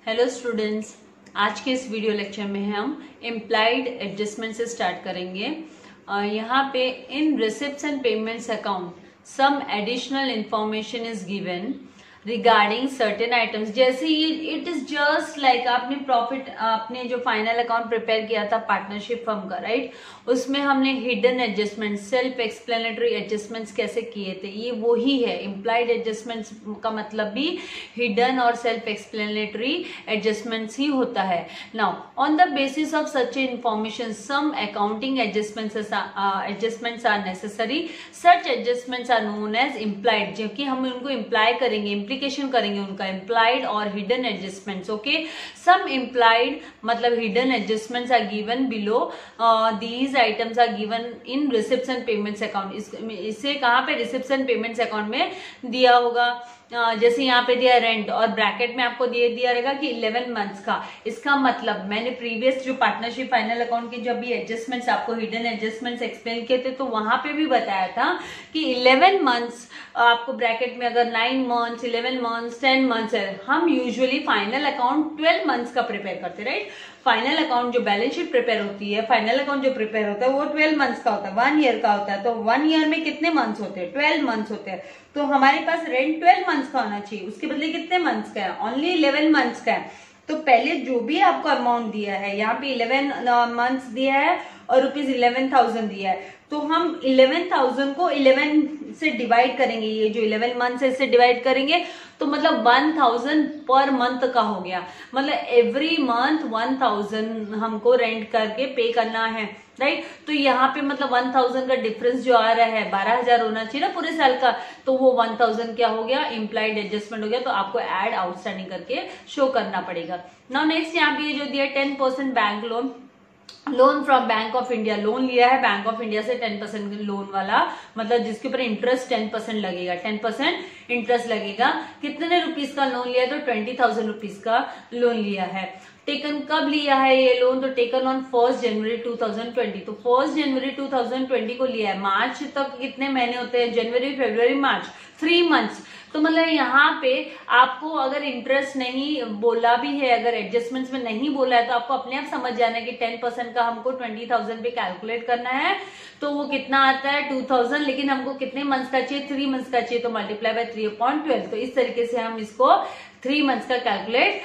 Hello students, आज के इस वीडियो लेक्चर में हम इम्प्लाइड एडजस्टमेंट से स्टार्ट करेंगे। यहाँ पे in receipts and payments account some additional information is given regarding certain items. जैसे ये इट इज जस्ट लाइक आपने प्रॉफिट, आपने जो फाइनल अकाउंट प्रिपेयर किया था पार्टनरशिप फर्म का, राइट, उसमें हमने hidden adjustment, self explanatory adjustments कैसे किए थे, ये वो ही है। इम्प्लाइड एडजस्टमेंट्स का मतलब भी हिडन और सेल्फ एक्सप्लेनेटरी एडजस्टमेंट्स ही होता है। Now on the basis of such information some accounting adjustments are necessary. Such adjustments are known as implied, जो कि हम उनको इम्प्लाई करेंगे, इम्प्लीकेशन करेंगे उनका, इम्प्लाइड और hidden adjustments. Okay, some implied मतलब hidden adjustments are given below, these items are given in receipts and payments account. इसे कहाँ पे? रिसिप्ट्स एंड पेमेंट्स अकाउंट में दिया होगा। जैसे यहाँ पे दिया रेंट और ब्रैकेट में आपको दिया रहेगा कि 11 मंथ्स का। इसका मतलब मैंने प्रीवियस जो पार्टनरशिप फाइनल अकाउंट के जब भी एडजस्टमेंट्स, आपको हिडन एडजस्टमेंट्स एक्सप्लेन किए थे, तो वहां पे भी बताया था कि 11 मंथ्स आपको ब्रैकेट में, अगर 9 मंथ्स, 11 मंथ्स, 10 मंथ्स है। हम यूजुअली फाइनल अकाउंट 12 मंथ्स का प्रिपेयर करते, राइट। फाइनल अकाउंट जो बैलेंस शीट प्रिपेयर होती है, फाइनल अकाउंट जो प्रिपेयर होता है वो 12 मंथ्स का होता है, 1 ईयर का होता है। तो 1 ईयर में कितने मंथ्स होते हैं? 12 मंथ्स होते हैं। तो हमारे पास रेंट 12 मंथ्स का होना चाहिए, उसके बदले कितने मंथ्स का है? ओनली 11 मंथ्स का है। तो पहले जो भी आपको अमाउंट दिया है, यहाँ पे 11 मंथ्स दिया है और ₹11,000 दिया है, तो हम 11,000 को 11 से डिवाइड करेंगे। ये जो 11 मंथ है इससे डिवाइड करेंगे, तो मतलब 1,000 पर मंथ का हो गया। मतलब एवरी मंथ 1,000 हमको रेंट करके पे करना है, राइट। तो यहाँ पे मतलब 1,000 का डिफरेंस जो आ रहा है, 12,000 होना चाहिए ना पूरे साल का, तो वो 1,000 क्या हो गया? इम्प्लाइड एडजस्टमेंट हो गया। तो आपको एड आउटस्टैंडिंग करके शो करना पड़ेगा। नाउ नेक्स्ट यहाँ पे जो दिया 10% bank loan from bank of India. Loan लिया है बैंक ऑफ इंडिया से 10% लोन वाला, मतलब जिसके ऊपर इंटरेस्ट 10% लगेगा, 10% इंटरेस्ट लगेगा। कितने रुपीस का लोन लिया है? तो 20,000 रुपीस का लोन लिया है। टेकन कब लिया है ये लोन? तो टेकन ऑन 1 जनवरी 2020। तो 1 जनवरी 2020 को लिया है। मार्च तक कितने महीने होते हैं? जनवरी, फरवरी, मार्च, 3 मंथ्स। तो मतलब यहाँ पे आपको अगर इंटरेस्ट नहीं बोला भी है, अगर एडजस्टमेंट्स में नहीं बोला है, तो आपको अपने आप समझ जाना है कि 10% का हमको 20,000 पे कैलकुलेट करना है। तो वो कितना आता है? 2,000। लेकिन हमको कितने मंथ्स का चाहिए? 3 मंथ्स का चाहिए। तो मल्टीप्लाई बाय 3/12। तो इस तरीके से हम इसको 3 मंथ्स का कैलकुलेट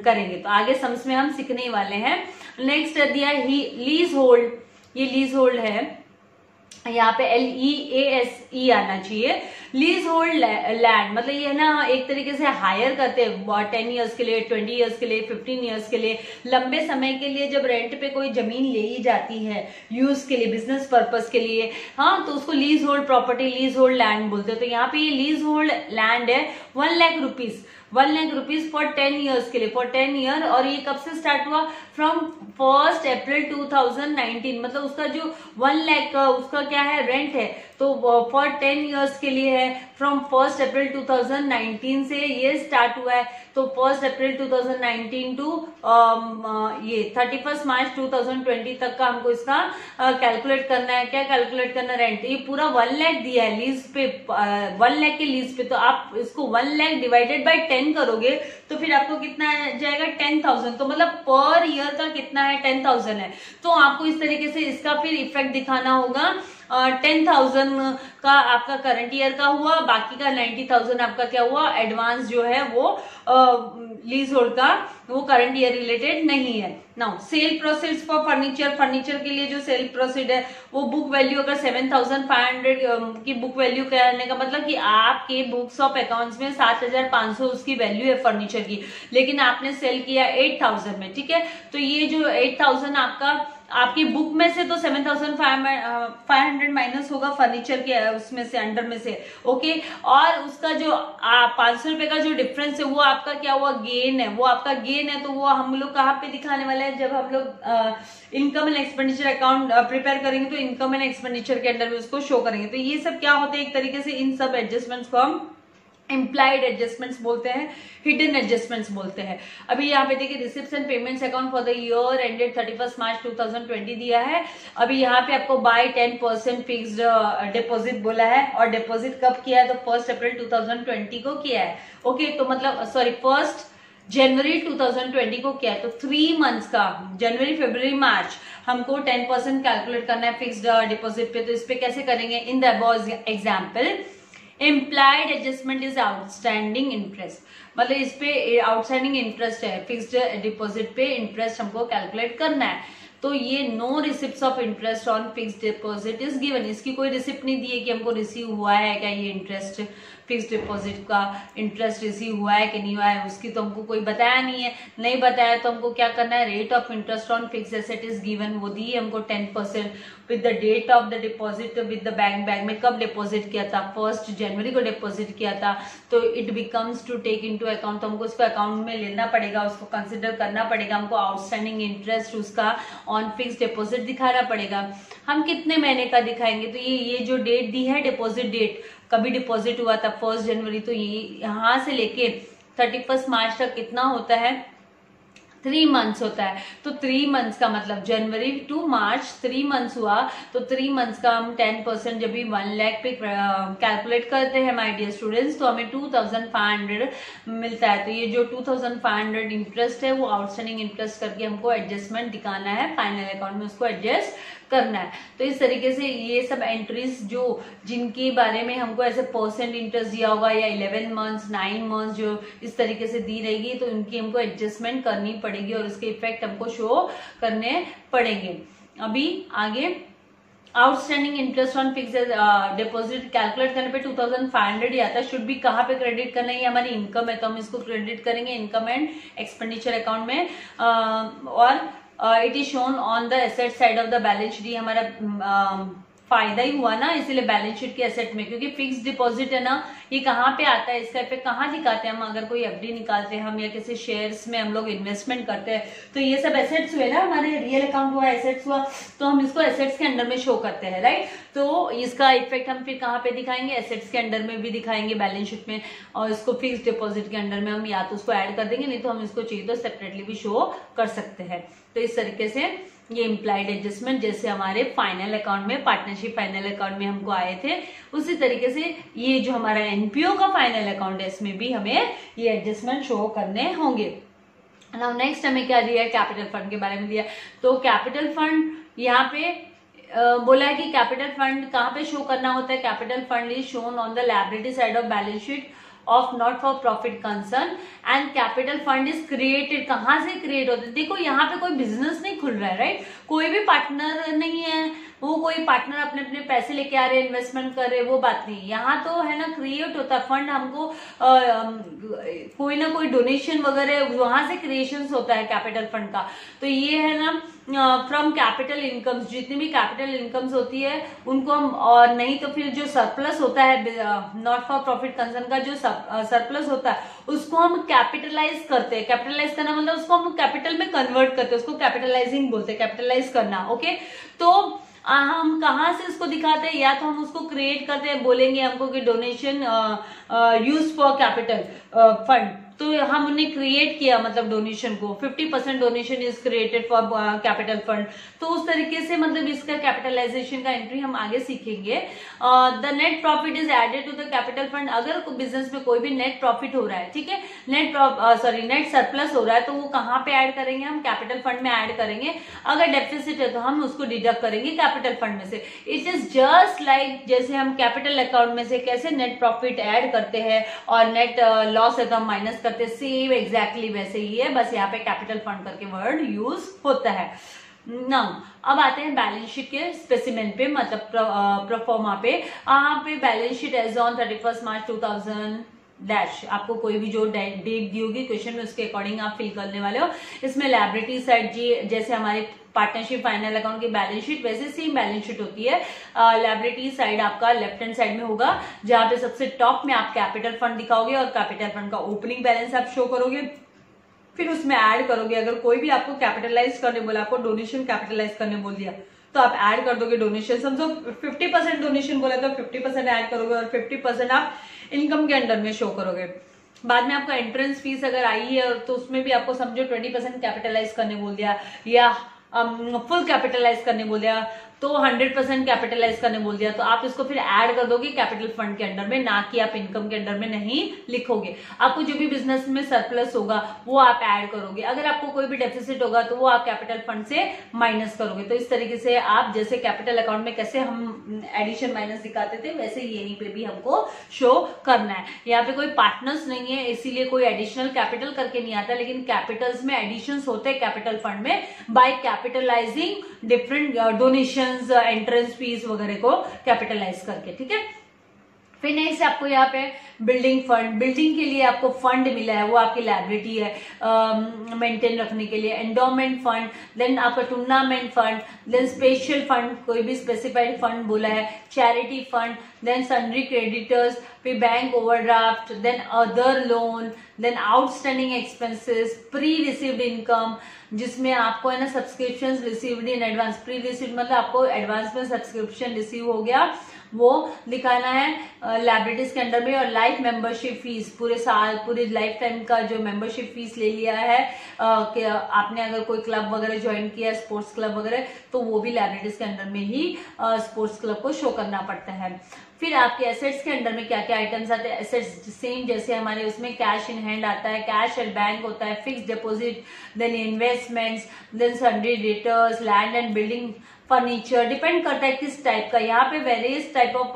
करेंगे। तो आगे सम्स में हम सीखने वाले हैं। नेक्स्ट दिया लीज होल्ड। ये लीज होल्ड है, यहाँ पे LEASE आना चाहिए। लीज होल्ड लैंड मतलब ये ना एक तरीके से हायर करते हैं 10 इयर्स के लिए, 20 इयर्स के लिए, 15 इयर्स के लिए, लंबे समय के लिए। जब रेंट पे कोई जमीन ले ही जाती है यूज के लिए, बिजनेस पर्पस के लिए, हाँ, तो उसको lease hold property, lease hold land बोलते हैं। तो यहाँ पे ये लीज होल्ड लैंड है 1 lakh rupees, 1 lakh rupees for 10 years के लिए, फॉर 10 ईयर। और ये कब से स्टार्ट हुआ? फ्रॉम 1 अप्रैल 2019। मतलब उसका जो 1 लाख का उसका क्या है? रेंट है। तो फॉर 10 इयर्स के लिए है। फ्रॉम 1 अप्रैल 2019 से ये स्टार्ट हुआ है। तो 1 अप्रैल 2019 टू ये 31 मार्च 2020 तक का हमको इसका कैलकुलेट करना है। क्या कैलकुलेट करना? रेंट। ये पूरा 1 लाख दिया है लीज पे, 1 लाख के लीज पे। तो आप इसको 1 लाख डिवाइडेड बाय 10 करोगे तो फिर आपको कितना जाएगा? 10,000। तो मतलब पर ईयर का कितना है? 10,000 है। तो आपको इस तरीके से इसका फिर इफेक्ट दिखाना होगा। 10,000 का आपका करंट ईयर का हुआ, बाकी का 90,000 आपका क्या हुआ? एडवांस जो है वो लीज होल्ड का, वो करंट ईयर रिलेटेड नहीं है। Now sale proceeds for furniture. Furniture के लिए जो सेल प्रोसीड है वो बुक वैल्यू, अगर 7,500 की बुक वैल्यू करने का मतलब कि आपके बुक्स ऑफ अकाउंट्स में 7,500 उसकी वैल्यू है फर्नीचर की, लेकिन आपने सेल किया 8,000 में, ठीक है। तो ये जो 8,000 आपकी बुक में से, तो 7,500 माइनस होगा फर्नीचर के उसमें से, अंडर में से, ओके। और उसका जो 500 रुपए का जो डिफरेंस है वो आपका क्या हुआ? गेन है। वो आपका गेन है। तो वो हम लोग कहाँ पे दिखाने वाले हैं? जब हम लोग income and expenditure account prepare करेंगे तो इनकम एंड एक्सपेंडिचर के अंडर में उसको शो करेंगे। तो ये सब क्या होते हैं? एक तरीके से इन सब एडजस्टमेंट्स को हम इम्प्लाइड एडजस्टमेंट्स बोलते हैं, हिडन एडजस्टमेंट्स बोलते हैं। अभी यहाँ पे देखिए receipts and payments account for the year ended 31 मार्च 2020 दिया है। अभी यहाँ पे आपको बाय 10% फिक्स्ड डिपॉजिट बोला है, और डिपॉजिट कब किया है? तो 1 अप्रैल 2020 को किया है, ओके। तो मतलब सॉरी 1 जनवरी 2020 को क्या है, तो 3 मंथ्स का जनवरी फरवरी मार्च हमको 10% कैलकुलेट करना है फिक्स्ड डिपॉजिट पे। तो इस पे कैसे करेंगे, in the above example implied adjustment is outstanding interest, मतलब इस पे आउटस्टैंडिंग इंटरेस्ट है, फिक्स्ड डिपॉजिट पे इंटरेस्ट हमको कैलकुलेट करना है। तो ये no receipt of interest on fixed deposit is given, इसकी कोई रिसिप्ट नहीं दी है कि हमको रिसीव हुआ है क्या ये इंटरेस्ट, फिक्स्ड डिपॉजिट का इंटरेस्ट रिसीव हुआ है कि नहीं हुआ है, उसकी तो हमको कोई बताया नहीं है। नहीं बताया तो हमको क्या करना है, rate of interest on fixed asset is given, वो दी है हमको 10% with the date of the deposit with the bank में कब डिपॉजिट किया था, 1 जनवरी को डिपॉजिट किया था। तो it becomes to take into account, तो हमको उसको अकाउंट में लेना पड़ेगा, उसको कंसिडर करना पड़ेगा, हमको आउटस्टैंडिंग इंटरेस्ट उसका ऑन फिक्स्ड डिपॉजिट दिखाना पड़ेगा। हम कितने महीने का दिखाएंगे, तो ये जो डेट दी है डिपॉजिट डेट, कभी डिपॉजिट हुआ था 1 जनवरी, तो ये यहां से लेके 31 मार्च तक कितना होता है, 3 मंथ्स होता है। तो 3 मंथ्स का मतलब जनवरी टू मार्च 3 मंथ्स हुआ, तो 3 मंथ्स का हम 10% जब भी 1 लाख पे कैलकुलेट करते हैं माय डियर स्टूडेंट्स, तो हमें 2500 मिलता है। तो ये जो 2500 इंटरेस्ट है वो आउटस्टैंडिंग इंटरेस्ट करके हमको एडजस्टमेंट दिखाना है, फाइनल अकाउंट में उसको एडजस्ट करना है। तो इस तरीके से ये सब एंट्रीज जो जिनके बारे में हमको ऐसे परसेंट इंटरेस्ट दिया होगा या 11 मंथ्स 9 मंथ्स जो इस तरीके से दी रहेगी, तो इनकी हमको एडजस्टमेंट करनी पड़ेगी और उसके इफेक्ट हमको शो करने पड़ेंगे। अभी आगे outstanding interest on fixed deposit calculate करने पे 2500 ही आता है। शुड भी कहाँ पे क्रेडिट करना है, ये हमारी इनकम है तो हम इसको क्रेडिट करेंगे इनकम एंड एक्सपेंडिचर अकाउंट में, और it is shown on the asset side of the balance sheet. हमारा फायदा ही हुआ ना, इसीलिए बैलेंस शीट के एसेट में, क्योंकि फिक्स्ड डिपॉजिट है ना, ये कहाँ पे आता है, इसका इफेक्ट कहाँ दिखाते हैं हम, अगर कोई एफडी निकालते हैं हम या किसी शेयर्स में हम लोग इन्वेस्टमेंट करते हैं, तो ये सब एसेट्स हुए ना, हमारे रियल अकाउंट हुआ, एसेट्स हुआ, तो हम इसको एसेट्स के अंडर में शो करते हैं, राइट। तो इसका इफेक्ट हम फिर कहाँ पे दिखाएंगे, एसेट्स के अंडर में भी दिखाएंगे बैलेंस शीट में, और इसको फिक्स्ड डिपॉजिट के अंडर में हम या तो उसको ऐड कर देंगे, नहीं तो हम इसको चाहिए तो सेपरेटली भी शो कर सकते हैं। तो इस तरीके से ये इम्प्लाइड एडजस्टमेंट जैसे हमारे फाइनल अकाउंट में, पार्टनरशिप फाइनल अकाउंट में हमको आए थे, उसी तरीके से ये जो हमारा एनपीओ का फाइनल अकाउंट है इसमें भी हमें ये एडजस्टमेंट शो करने होंगे। नाउ नेक्स्ट हमें क्या दिया है, कैपिटल फंड के बारे में दिया। तो कैपिटल फंड यहाँ पे बोला है कि कैपिटल फंड कहाँ पे शो करना होता है, capital fund is shown on the liability side of balance sheet of not for profit concern and capital fund is created. कहाँ से क्रिएट होता है, देखो यहाँ पे कोई बिजनेस नहीं खुल रहा है, राइट, कोई भी पार्टनर नहीं है, वो कोई पार्टनर अपने अपने पैसे लेके आ रहे हैं, इन्वेस्टमेंट कर रहे हैं, वो बात नहीं। यहाँ तो है ना क्रिएट होता है फंड, हमको कोई ना कोई डोनेशन वगैरह वहां से क्रिएशन होता है कैपिटल फंड का। तो ये है ना फ्रॉम कैपिटल इनकम्स, जितनी भी कैपिटल इनकम्स होती है उनको हम, और नहीं तो फिर जो सरप्लस होता है नॉट फॉर प्रॉफिट कंसर्न का जो सरप्लस होता है उसको हम कैपिटलाइज करते हैं। कैपिटलाइज करना मतलब उसको हम कैपिटल में कन्वर्ट करते हैं, उसको कैपिटलाइजिंग बोलते हैं, कैपिटलाइज करना, ओके। तो हम कहाँ से उसको दिखाते हैं, या तो हम उसको क्रिएट करते हैं, बोलेंगे हमको कि donation use for capital fund, तो हमने क्रिएट किया मतलब डोनेशन को, 50% donation is created for capital fund. तो उस तरीके से मतलब इसका कैपिटलाइजेशन का एंट्री हम आगे सीखेंगे। The net profit is added to the capital fund. अगर बिजनेस में कोई भी नेट प्रॉफिट हो रहा है, ठीक है, नेट सरप्लस हो रहा है, तो वो कहाँ पे ऐड करेंगे, हम कैपिटल फंड में ऐड करेंगे। अगर डेफिसिट है तो हम उसको डिडक्ट करेंगे कैपिटल फंड में से। इट इज जस्ट लाइक जैसे हम कैपिटल अकाउंट में से कैसे नेट प्रॉफिट ऐड करते हैं और नेट लॉस है तो हम माइनस करते, सेम एग्जैक्टली वैसे ही है, बस यहाँ पे कैपिटल फंड करके वर्ड यूज होता है। नाउ अब आते हैं बैलेंस शीट के स्पेसिमेन पे, मतलब प्रोफॉर्मा पे। यहाँ पे balance sheet as on 31 March 2000 dash, आपको कोई भी जो डेट दी होगी क्वेश्चन में उसके अकॉर्डिंग आप फिल करने वाले हो। इसमें लायबिलिटी साइड जी जैसे हमारे पार्टनरशिप फाइनल अकाउंट की बैलेंस शीट वैसे सेम बैलेंस शीट होती है। लायबिलिटी साइड आपका लेफ्ट हैंड साइड में होगा, जहां पे सबसे टॉप में आप कैपिटल फंड दिखाओगे और कैपिटल फंड का ओपनिंग बैलेंस आप शो करोगे, फिर उसमें ऐड करोगे। अगर कोई भी आपको कैपिटलाइज करने बोला, आपको डोनेशन कैपिटलाइज करने बोल दिया, तो आप ऐड कर दोगे डोनेशन। समझो 50% डोनेशन बोला तो 50% ऐड करोगे और 50% आप इनकम के अंडर में शो करोगे। बाद में आपका एंट्रेंस फीस अगर आई है तो उसमें भी आपको समझो 20% कैपिटलाइज करने बोल दिया या फुल कैपिटलाइज करने बोल दिया, तो 100% कैपिटलाइज करने बोल दिया, तो आप इसको फिर ऐड कर दोगे कैपिटल फंड के अंडर में, ना कि आप इनकम के अंडर में नहीं लिखोगे। आपको जो भी बिजनेस में सरप्लस होगा वो आप ऐड करोगे, अगर आपको कोई भी डेफिसिट होगा तो वो आप कैपिटल फंड से माइनस करोगे। तो इस तरीके से आप जैसे कैपिटल अकाउंट में कैसे हम एडिशन माइनस दिखाते थे, वैसे यहीं पे भी हमको शो करना है। यहाँ पे कोई पार्टनर्स नहीं है, इसीलिए कोई एडिशनल कैपिटल करके नहीं आता, लेकिन कैपिटल्स में एडिशंस होते हैं कैपिटल फंड में by capitalizing different donations, entrance fees वगैरह को कैपिटलाइज करके, ठीक है। फिर नेक्स्ट आपको यहाँ पे बिल्डिंग फंड, बिल्डिंग के लिए आपको फंड मिला है, वो आपकी लायबिलिटी है मेंटेन रखने के लिए। एंडोमेंट फंड, देन आपका tournament fund, then special fund, कोई भी स्पेसिफाइड फंड बोला है, charity fund, then sundry creditors, फिर bank overdraft, then other loan, then outstanding expenses, pre received income, जिसमें आपको है ना subscription received in advance, pre received मतलब आपको एडवांस में सब्सक्रिप्शन रिसीव हो गया, वो दिखाना है लायबिलिटीज के अंडर में। और लाइफ मेंबरशिप फीस, पूरे साल पूरे लाइफ टाइम का जो मेंबरशिप फीस ले लिया है कि आपने अगर कोई क्लब वगैरह ज्वाइन किया, स्पोर्ट्स क्लब वगैरह, तो वो भी लायबिलिटीज के अंडर में ही स्पोर्ट्स क्लब को शो करना पड़ता है। फिर आपके एसेट्स के अंडर में क्या क्या आइटम्स आते हैं, एसेट्स सेम जैसे हमारे उसमें कैश इन हैंड आता है, कैश एट बैंक होता है, fix deposit, then investments, then sundry debtors, land and building, furniture, depend करता है किस टाइप का। यहाँ पे various type of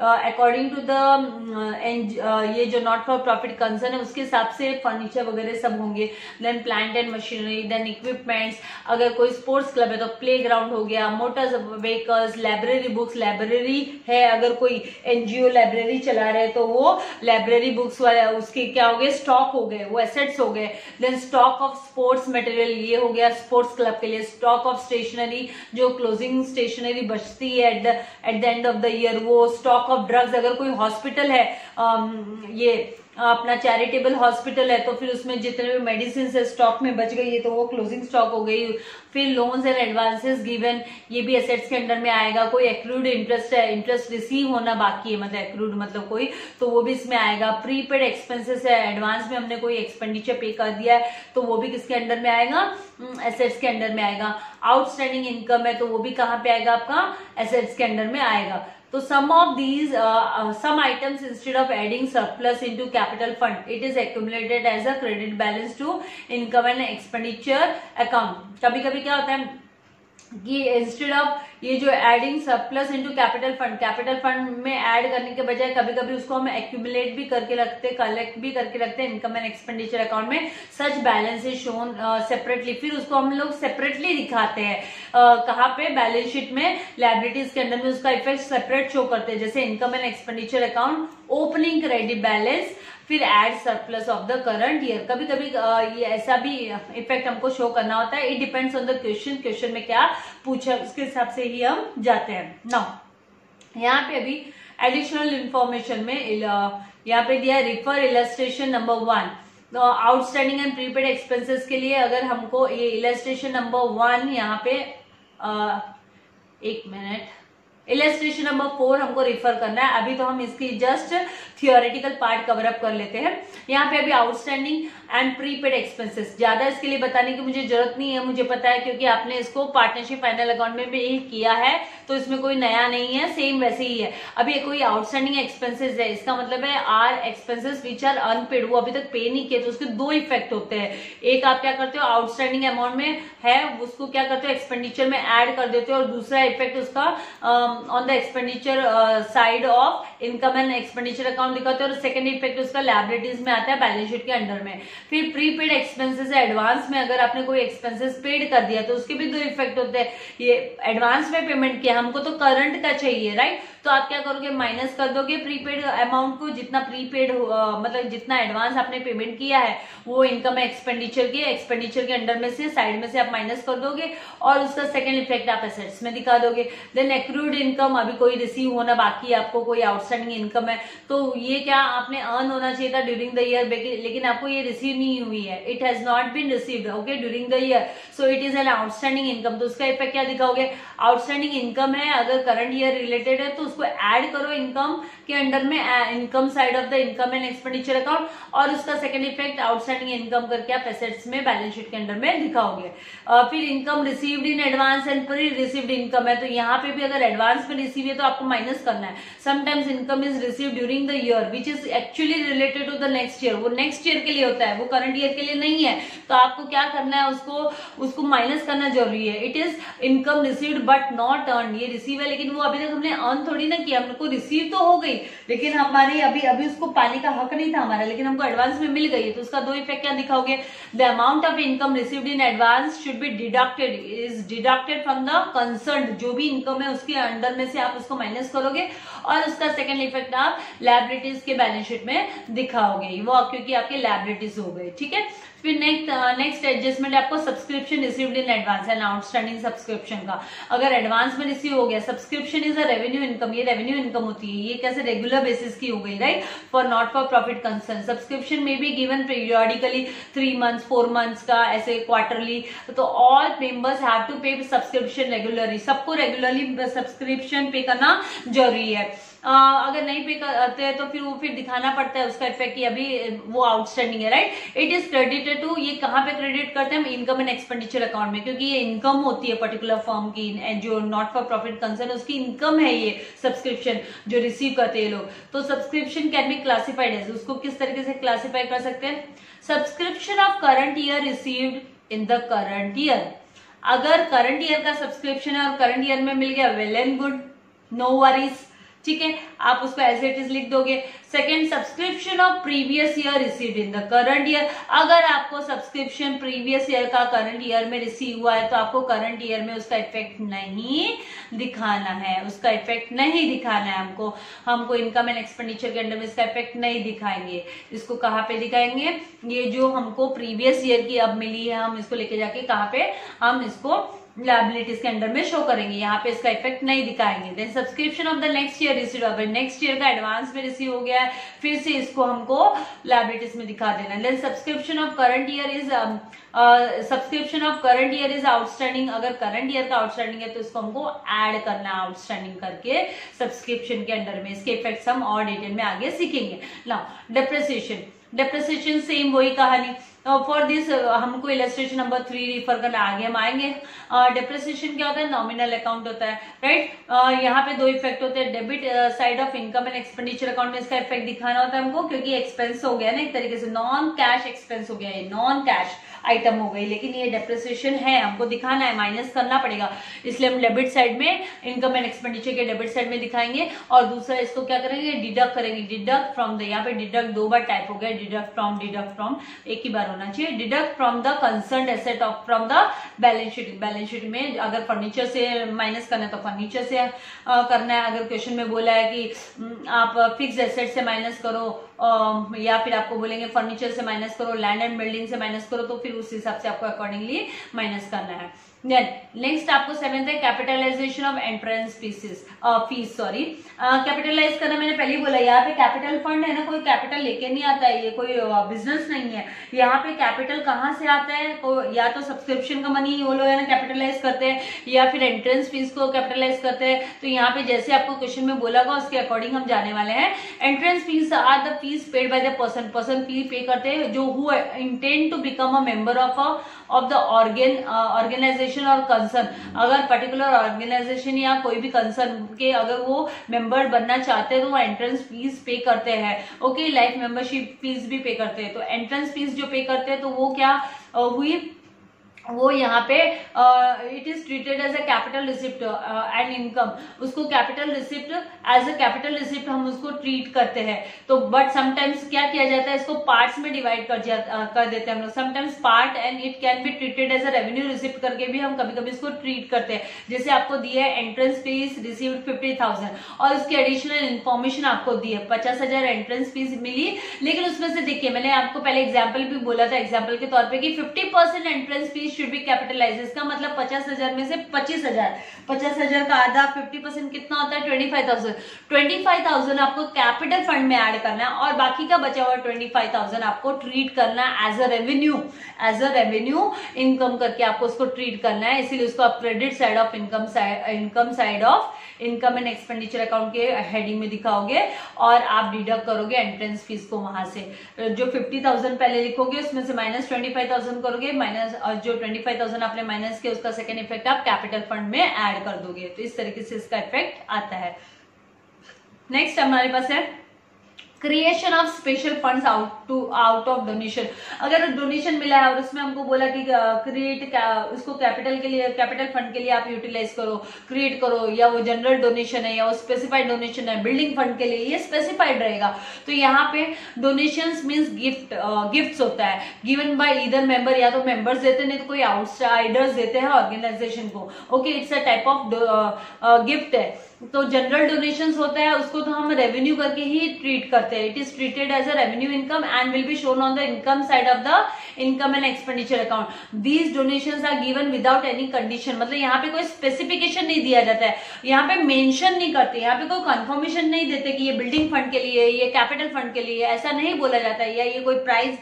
according to the ये जो नॉट फॉर प्रॉफिट कंसर्न है उसके हिसाब से फर्नीचर वगैरह सब होंगे। Then plant and machinery, then equipments, अगर कोई स्पोर्ट्स क्लब है तो प्ले ग्राउंड हो गया, Motors vehicles, library books, library है अगर कोई एनजीओ लाइब्रेरी चला रहे तो वो लाइब्रेरी बुक्स वाले उसके क्या हो गए, स्टॉक हो गए, वो एसेट्स हो गए। Then stock of sports material, ये हो गया स्पोर्ट्स क्लब के लिए। स्टॉक ऑफ स्टेशनरी, जो क्लोजिंग स्टेशनरी बचती है at the end of the year, वो। स्टॉक ऑफ ड्रग्स, अगर कोई हॉस्पिटल है ये अपना चैरिटेबल हॉस्पिटल है तो फिर उसमें जितने भी मेडिसिन है स्टॉक में बच गई है तो वो क्लोजिंग स्टॉक हो गई। फिर लोन्स एंड एडवांसेस गिवन, ये भी एसेट्स के अंडर में आएगा। कोई एक्रूड इंटरेस्ट है, इंटरेस्ट रिसीव होना बाकी है, मतलब एक्रूड मतलब कोई, तो वो भी इसमें आएगा। प्रीपेड एक्सपेंसेस है, एडवांस में हमने कोई एक्सपेंडिचर पे कर दिया है तो वो भी किसके अंडर में आएगा, एसेट्स के अंडर में आएगा। आउटस्टैंडिंग इनकम है तो वो भी कहाँ पे आएगा, आपका एसेट्स के अंडर में आएगा। So some of these some items, instead of adding surplus into capital fund, it is accumulated as a credit balance to income and expenditure account. कभी कभी क्या होता है कि इंस्टेड ऑफ ये जो adding surplus into capital fund में add करने के बजाय कभी कभी उसको हम एक्यूमुलेट भी करके रखते, कलेक्ट भी करके रखते हैं इनकम एंड एक्सपेंडिचर अकाउंट में। सच बैलेंस इज शोन सेपरेटली, फिर उसको हम लोग सेपरेटली दिखाते हैं कहाँ पे, बैलेंस शीट में लायबिलिटीज के अंदर में उसका इफेक्ट सेपरेट शो करते हैं। जैसे income and expenditure account, opening credit balance, फिर add surplus of the current year. कभी कभी ये ऐसा भी इफेक्ट हमको शो करना होता है। It depends on the question में क्या पूछा उसके हिसाब से ही हम जाते हैं। नाउ यहाँ पे अभी एडिशनल इंफॉर्मेशन में यहाँ पे दिया रिफर इलस्ट्रेशन नंबर 1, तो आउटस्टैंडिंग एंड प्रीपेड एक्सपेंसेस के लिए अगर हमको ये इलस्ट्रेशन नंबर 1 यहाँ पे एक मिनट, इलस्ट्रेशन नंबर 4 हमको रिफर करना है। अभी तो हम इसकी just theoretical part cover up कर लेते हैं। यहाँ पे अभी आउटस्टैंडिंग एंड प्रीपेड एक्सपेंसेस, ज्यादा इसके लिए बताने की मुझे जरूरत नहीं है, मुझे पता है क्योंकि आपने इसको पार्टनरशिप फाइनल अकाउंट में भी किया है तो इसमें कोई नया नहीं है, सेम वैसे ही है। अभी कोई आउटस्टैंडिंग एक्सपेंसेस है, इसका मतलब है are expenses which are unpaid, वो अभी तक पे नहीं किए, तो उसके दो इफेक्ट होते हैं। एक आप क्या करते हो, आउटस्टैंडिंग अमाउंट में है उसको क्या करते हो एक्सपेंडिचर में ऐड कर देते हो, और दूसरा इफेक्ट उसका on the expenditure side of income and expenditure account दिखाते हैं, और सेकंड इफेक्ट उसका लायबिलिटीज में आता है बैलेंस शीट के अंडर में। फिर प्रीपेड एक्सपेंसेस है, एडवांस में अगर आपने कोई एक्सपेंसेस पेड कर दिया तो उसके भी दो इफेक्ट होते हैं। ये एडवांस में पेमेंट किया, हमको तो करंट का चाहिए राइट, तो आप क्या करोगे माइनस कर दोगे प्रीपेड अमाउंट को, जितना प्रीपेड मतलब जितना एडवांस आपने पेमेंट किया है वो इनकम एक्सपेंडिचर के अंडर में से साइड में से आप माइनस कर दोगे, और उसका सेकंड इफेक्ट आप एसेट्स में दिखा दोगे। देन एक्रूड इनकम अभी कोई रिसीव होना बाकी है, आपको कोई आउटस्टैंडिंग इनकम है, तो ये क्या आपने अर्न होना चाहिए था ड्यूरिंग द ईयर, लेकिन आपको ये रिसीव नहीं हुई है, it has not been received okay during the year, so it is an outstanding income. तो उसका इफेक्ट क्या दिखाओगे, आउटस्टैंडिंग इनकम है, अगर करंट ईयर रिलेटेड है तो उसको ऐड करो इनकम के अंडर में, income side of the income and expenditure account, और उसका सेकंड इफेक्ट आउटस्टैंडिंग इनकम करके आप एसेट्स में बैलेंस शीट के अंडर में दिखाओगे। फिर income received in advance and pre received income है, तो यहाँ पे भी अगर एडवांस में रिसीव है तो आपको माइनस करना है। Sometimes income is receive during the year which is actually related to the next year, वो नेक्स्ट ईयर के लिए होता है, वो करंट ईयर के लिए नहीं है, तो आपको क्या करना है, उसको माइनस करना जरूरी है। It is income received but not earn, ये रिसीव है लेकिन वो अभी तक हमने अर्न थोड़ी ना किया, हमको रिसीव तो हो गई लेकिन हमारी अभी उसको पाने का हक नहीं था हमारा, लेकिन हमको एडवांस में मिल गई है, तो उसका दो इफेक्ट क्या दिखाओगे, the amount of income received in advance should be deducted from the concern, जो भी इनकम है उसके अंडर में से आप उसको माइनस करोगे, और उसका सेकंड इफेक्ट आप लायबिलिटीज के बैलेंस शीट में दिखाओगे, वो क्योंकि आपके लायबिलिटीज हो गए, ठीक है। फिर नेक्स्ट एडजस्टमेंट आपको subscription received in advance and outstanding subscription का, अगर एडवांस में रिसीव हो गया, subscription is a revenue income, ये रेवेन्यू इनकम होती है, ये कैसे रेगुलर बेसिस की हो गई, right, for not for profit concern. Subscription में be given periodically 3 months 4 months का, ऐसे क्वार्टरली, तो all members have to pay subscription regularly, सबको रेगुलरली सब्सक्रिप्शन पे करना जरूरी है। अगर नहीं पे करते हैं तो फिर दिखाना पड़ता है उसका इफेक्ट कि अभी वो आउटस्टैंडिंग है, right. It is credited to, ये कहाँ पे क्रेडिट करते हैं हम, इनकम एंड एक्सपेंडिचर अकाउंट में, क्योंकि ये इनकम होती है पर्टिकुलर फर्म की, जो नॉट फॉर प्रॉफिट कंसर्न उसकी इनकम है ये सब्सक्रिप्शन जो रिसीव करते हैं लोग। तो subscription can be classified as, उसको किस तरीके से क्लासिफाई कर सकते हैं, subscription of current year received in the current year, अगर करंट ईयर का सब्सक्रिप्शन है और करंट ईयर में मिल गया, well and good, no worries, ठीक है, आप उसको एज इट इज लिख दोगे। Second, subscription of previous year received in the current year, अगर आपको सब्सक्रिप्शन प्रीवियस ईयर का करंट ईयर में रिसीव हुआ है तो आपको करंट ईयर में उसका इफेक्ट नहीं दिखाना है, उसका इफेक्ट नहीं दिखाना है हमको इनकम एंड एक्सपेंडिचर के अंडर में इसका इफेक्ट नहीं दिखाएंगे। इसको कहाँ पे दिखाएंगे, ये जो हमको प्रीवियस ईयर की अब मिली है, हम इसको लेके जाके कहाँ पे हम इसको लायबिलिटीज के अंडर में शो करेंगे, यहाँ पे इसका इफेक्ट नहीं दिखाएंगे। Then subscription of the next year receive, next year का एडवांस में रिसीव हो गया है, फिर से इसको हमको लायबिलिटीज में दिखा देना है। Then subscription of current year is outstanding, अगर करंट ईयर का आउटस्टैंडिंग है तो इसको हमको ऐड करना है आउटस्टैंडिंग करके सब्सक्रिप्शन के अंडर में। इसके इफेक्ट्स हम और डिटेल में आगे सीखेंगे। नाउ डेप्रिसिएशन सेम वही कहानी। फॉर दिस हमको इलस्ट्रेशन नंबर 3 रिफर करना, आगे हम आएंगे। डेप्रिसिएशन क्या होता है, नॉमिनल अकाउंट होता है, राइट। यहाँ पे दो इफेक्ट होते हैं, debit side of income and expenditure account में इसका इफेक्ट दिखाना होता है हमको, क्योंकि एक्सपेंस हो गया ना, एक तरीके से नॉन कैश एक्सपेंस हो गया, ये नॉन कैश आइटम हो गई, लेकिन ये डेप्रिसिएशन है, हमको दिखाना है, माइनस करना पड़ेगा, इसलिए हम डेबिट साइड में इनकम एंड एक्सपेंडिचर के डेबिट साइड में दिखाएंगे। और दूसरा इसको क्या करेंगे, डिडक्ट करेंगे, डिडक्ट फ्रॉम द, यहाँ पे डिडक्ट दो बार टाइप हो गया, डिडक्ट फ्रॉम एक ही बार होना चाहिए, deduct from the concern asset of from the balance sheet में अगर फर्नीचर से माइनस करना है तो फर्नीचर से करना है। अगर क्वेश्चन में बोला है कि आप फिक्स एसेट से माइनस करो, या फिर आपको बोलेंगे फर्नीचर से माइनस करो, लैंड एंड बिल्डिंग से माइनस करो, तो फिर उस हिसाब से आपको अकॉर्डिंगली माइनस करना है। देन नेक्स्ट आपको 7th है capitalization of entrance fees sorry, capitalize करना मैंने पहले ही बोला, यहाँ पे कैपिटल फंड है ना, कोई कैपिटल लेके नहीं आता है, ये कोई बिजनेस नहीं है। यहाँ पे कैपिटल कहाँ से आता है, या तो सब्सक्रिप्शन का मनी वो लोग है ना कैपिटलाइज करते हैं, या फिर एंट्रेंस फीस को कैपिटलाइज करते हैं। तो यहाँ पे जैसे आपको क्वेश्चन में बोला होगा उसके अकॉर्डिंग हम जाने वाले हैं। Entrance fees are the fees paid by the person fee pay करते हैं जो who intend to become a member of the organization और कंसर्न, अगर पर्टिकुलर ऑर्गेनाइजेशन या कोई भी कंसर्न के अगर वो मेंबर बनना चाहते हैं तो वो एंट्रेंस फीस पे करते हैं। ओके, लाइफ मेंबरशिप फीस भी पे करते हैं। तो एंट्रेंस फीस जो पे करते हैं तो वो क्या हुई, वो यहाँ पे it is treated as a capital receipt and income, उसको capital receipt as a capital receipt हम उसको ट्रीट करते हैं। तो बट समटाइम्स क्या किया जाता है, इसको पार्ट्स में डिवाइड कर देते हैं हम लोग, sometimes part and it can be treated as a revenue receipt करके भी हम कभी कभी इसको ट्रीट करते हैं। जैसे आपको दिया है एंट्रेंस फीस रिसीव्ड 50,000 और उसकी एडिशनल इन्फॉर्मेशन आपको दी है 50,000 एंट्रेंस फीस मिली, लेकिन उसमें से देखिए मैंने आपको पहले एग्जाम्पल भी बोला था, एग्जाम्पल के तौर पर कि 50% entrance fees should be capitalize. इसका मतलब 50,000 में से 25,000, 50,000 का आधा 50% कितना होता है 25,000। 25,000 आपको कैपिटल फंड में ऐड करना है और बाकी का बचा हुआ 25,000 आपको ट्रीट करना है एज अ रेवेन्यू इनकम करके आपको उसको ट्रीट करना है। इसीलिए उसको आप credit side of income side of income and expenditure account के हेडिंग में दिखाओगे और आप डिडक्ट करोगे एंट्रेंस फीस को। वहां से जो 50,000 पहले लिखोगे उसमें से माइनस 25,000 करोगे, माइनस और जो 25,000 आपने माइनस किया उसका सेकेंड इफेक्ट आप कैपिटल फंड में ऐड कर दोगे। तो इस तरीके से इसका इफेक्ट आता है। नेक्स्ट हमारे पास है creation of special funds out of donation. अगर डोनेशन मिला है और उसमें हमको बोला कि क्रिएट उसको कैपिटल फंड के लिए आप यूटिलाइज करो, क्रिएट करो, या वो जनरल डोनेशन है या वो स्पेसिफाइड डोनेशन है बिल्डिंग फंड के लिए, ये स्पेसिफाइड रहेगा। तो यहाँ पे डोनेशंस मींस गिफ्ट्स होता है गिवन बाय ईदर मेंबर, या तो मेंबर्स देते नहीं तो कोई आउटसाइडर्स देते हैं ऑर्गेनाइजेशन को। Okay, it's a type of gift है। तो जनरल डोनेशंस होता है उसको तो हम रेवेन्यू करके ही ट्रीट करते हैं। It is treated as a revenue income and will be shown on the income side of the income and expenditure account. These donations are given without any condition. मतलब यहाँ पे कोई स्पेसिफिकेशन नहीं दिया जाता है, यहाँ पे मेंशन नहीं करते, यहाँ पे कोई कंफर्मेशन नहीं देते कि ये बिल्डिंग फंड के लिए, ये कैपिटल फंड के लिए, ऐसा नहीं बोला जाता है, या ये कोई प्राइज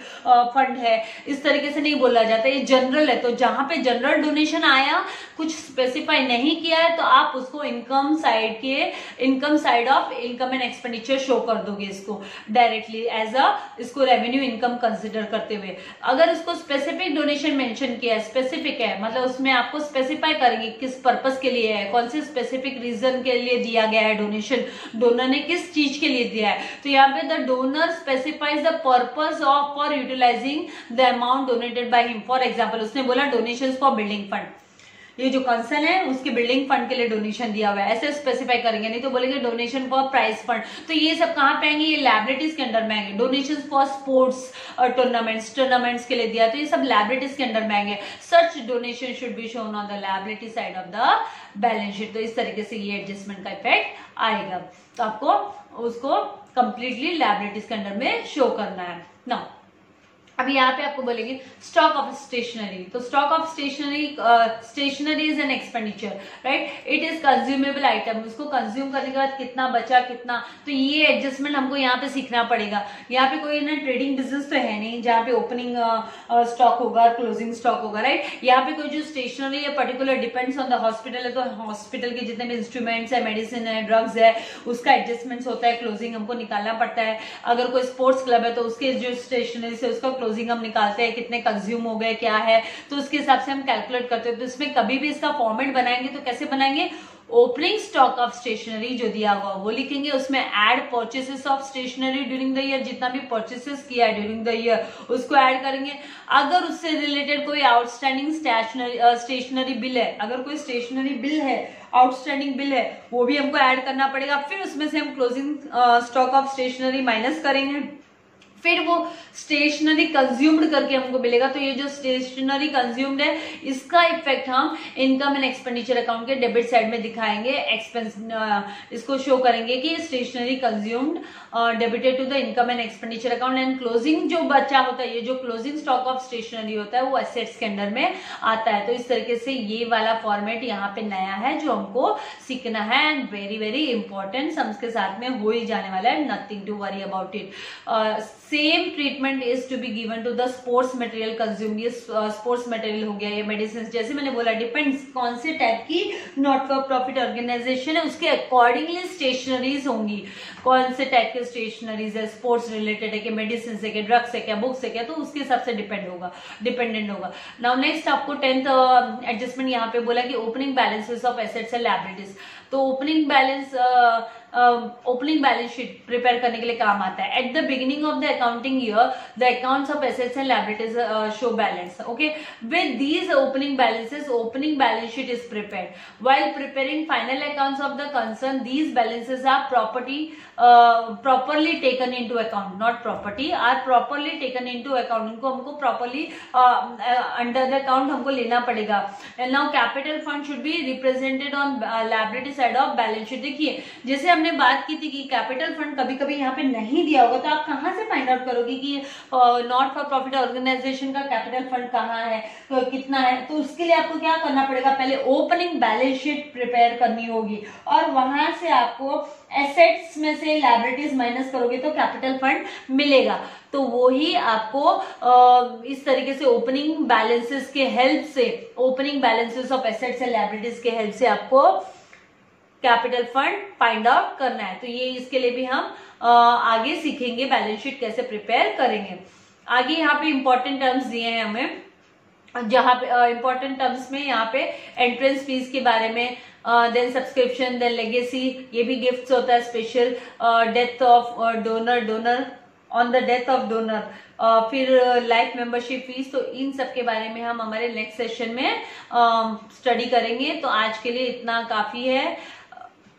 फंड है, इस तरीके से नहीं बोला जाता है। ये जनरल है। तो जहां पे जनरल डोनेशन आया, कुछ स्पेसिफाई नहीं किया है, तो आप उसको income side of income and expenditure show कर दोगे इसको डायरेक्टली एज अ इसको रेवेन्यू इनकम कंसिडर करते हुए। अगर उसको स्पेसिफिक डोनेशन मेंशन किया है, स्पेसिफिक है मतलब उसमें आपको स्पेसिफाई करेंगे किस पर्पस के लिए है, कौन से स्पेसिफिक रीजन के लिए दिया गया है डोनेशन, डोनर ने किस चीज के लिए दिया है। तो यहाँ पे the donor specifies the purpose of for utilizing the amount donated by him. For example उसने बोला डोनेशन फॉर बिल्डिंग फंड, ये जो कंसर्न है उसके बिल्डिंग फंड के लिए डोनेशन दिया हुआ है, ऐसे स्पेसिफाई करेंगे। नहीं तो बोलेंगे डोनेशन फॉर प्राइज फंड। तो ये सब कहां पे आएंगे, ये लाइबिलिटीज के अंडर में आएंगे। डोनेशन फॉर स्पोर्ट्स और टूर्नामेंट्स के लिए दिया, तो ये सब लाइबिलिटीज के अंडर में आएंगे। Such donation should be shown on the liability side of the balance sheet. तो इस तरीके से ये एडजस्टमेंट का इफेक्ट आएगा। तो आपको उसको कंप्लीटली लाइबिलिटीज के अंडर में शो करना है ना। अब यहाँ पे आपको बोलेंगे स्टॉक ऑफ स्टेशनरी। तो stock of stationery is an expenditure, right. It is consumable item. उसको कंज्यूम करने के बाद कितना बचा कितना, तो ये एडजस्टमेंट हमको यहाँ पे सीखना पड़ेगा। यहाँ पे कोई ना ट्रेडिंग बिजनेस तो है नहीं जहाँ पे ओपनिंग स्टॉक होगा, क्लोजिंग स्टॉक होगा, राइट। यहाँ पे कोई जो स्टेशनरी है particular depends on the hospital है, तो हॉस्पिटल के जितने भी इंस्ट्रूमेंट्स है, मेडिसिन है, ड्रग्स है, उसका एडजस्टमेंट होता है, क्लोजिंग हमको निकालना पड़ता है। अगर कोई स्पोर्ट्स क्लब है तो उसके जो स्टेशनरी से उसका क्लोजिंग हम निकालते हैं, कितने कंज्यूम हो गए क्या है, तो उसके हिसाब से हम कैलकुलेट करते हैं। तो इसमें कभी भी इसका फॉर्मेट बनाएंगे तो कैसे बनाएंगे, ओपनिंग स्टॉक ऑफ स्टेशनरी जो दिया हुआ वो लिखेंगे, उसमें add purchases of stationery during the year, जितना भी परचेसेस किया है ड्यूरिंग द ईयर उसको ऐड करेंगे। अगर उससे रिलेटेड कोई आउटस्टैंडिंग स्टेशनरी बिल है, अगर कोई स्टेशनरी बिल है, आउटस्टैंडिंग बिल है, वो भी हमको ऐड करना पड़ेगा। फिर उसमें से हम closing stock of stationery minus करेंगे, फिर वो स्टेशनरी कंज्यूम्ड करके हमको मिलेगा। तो ये जो स्टेशनरी कंज्यूम्ड है इसका इफेक्ट हम इनकम एंड एक्सपेंडिचर अकाउंट के डेबिट साइड में दिखाएंगे। एक्सपेंस इसको शो करेंगे कि stationery consumed debited to the income and expenditure account, and closing जो बचा होता है, ये जो क्लोजिंग स्टॉक ऑफ स्टेशनरी होता है वो एसेट्स के अंडर में आता है। तो इस तरीके से ये वाला फॉर्मेट यहाँ पे नया है जो हमको सीखना है, and very very important, sums के साथ में हो ही जाने वाला है, nothing to worry about it. Same treatment is to be given to the sports material consume. ये स्पोर्ट्स मटेरियल हो गया, ये मेडिसिन, जैसे मैंने बोला डिपेंड्स कौन से टाइप की नॉट फॉर प्रॉफिट ऑर्गेनाइजेशन है उसके अकॉर्डिंगली स्टेशनरीज होंगी। कौन से टाइप के स्टेशनरीज है, स्पोर्ट्स रिलेटेड है कि मेडिसिन है, ड्रग्स है क्या, बुक्स है क्या, तो उसके हिसाब से डिपेंडेंट होगा। नाउ नेक्स्ट आपको 10th एडजस्टमेंट यहाँ पे बोला कि opening balances of assets and liabilities. तो ओपनिंग बैलेंस शीट प्रिपेयर करने के लिए काम आता है। At the beginning of the accounting year the accounts of assets and liabilities show balance. Okay, with these opening balances opening balance sheet is prepared. While preparing final accounts of the concern these balances are properly taken into account, not property, are properly taken into account। उनको हमको properly under the account हमको लेना पड़ेगा। And now capital fund should be represented on liability side of balance sheet। देखिए जैसे हमने हमने बात की थी कि कैपिटल फंड कभी कभी यहाँ पे नहीं दिया होगा, तो आप कहाँ से फाइंड आउट करोगे कि नॉट फॉर प्रॉफिट ऑर्गेनाइजेशन का कैपिटल फंड कहाँ है, तो कितना है। तो उसके लिए आपको क्या करना पड़ेगा, पहले ओपनिंग बैलेंस शीट प्रिपेयर करनी होगी और वहां से आपको एसेट्स में से लायबिलिटीज माइनस करोगे तो कैपिटल फंड मिलेगा। तो वो ही आपको इस तरीके से ओपनिंग बैलेंसेस के हेल्प से, opening balances of assets and liabilities के हेल्प से आपको कैपिटल फंड फाइंड आउट करना है। तो ये इसके लिए भी हम आगे सीखेंगे बैलेंस शीट कैसे प्रिपेयर करेंगे। आगे यहाँ पे इंपॉर्टेंट टर्म्स दिए हैं हमें, जहां पे इंपॉर्टेंट टर्म्स में यहाँ पे एंट्रेंस फीस के बारे में, देन सब्सक्रिप्शन, देन लेगेसी, ये भी गिफ्ट्स होता है special, death of donor on the death of donor, फिर लाइफ मेंबरशिप फीस। तो इन सब के बारे में हम हमारे नेक्स्ट सेशन में स्टडी करेंगे। तो आज के लिए इतना काफी है।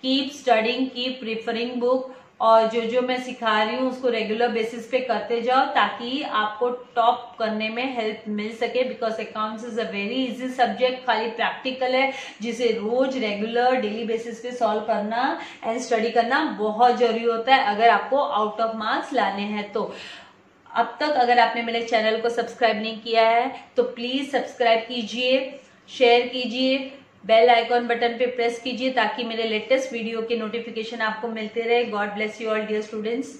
Keep studying, keep preferring book, और जो जो मैं सिखा रही हूँ उसको रेगुलर बेसिस पे करते जाओ ताकि आपको टॉप करने में हेल्प मिल सके। Because accounts is a very easy subject, खाली प्रैक्टिकल है जिसे रोज रेगुलर डेली बेसिस पे सॉल्व करना एंड स्टडी करना बहुत जरूरी होता है अगर आपको आउट ऑफ मार्क्स लाने हैं तो। अब तक अगर आपने मेरे चैनल को सब्सक्राइब नहीं किया है तो प्लीज सब्सक्राइब कीजिए, शेयर कीजिए, बेल आइकॉन बटन पे प्रेस कीजिए ताकि मेरे लेटेस्ट वीडियो के नोटिफिकेशन आपको मिलते रहे। God bless you all dear students.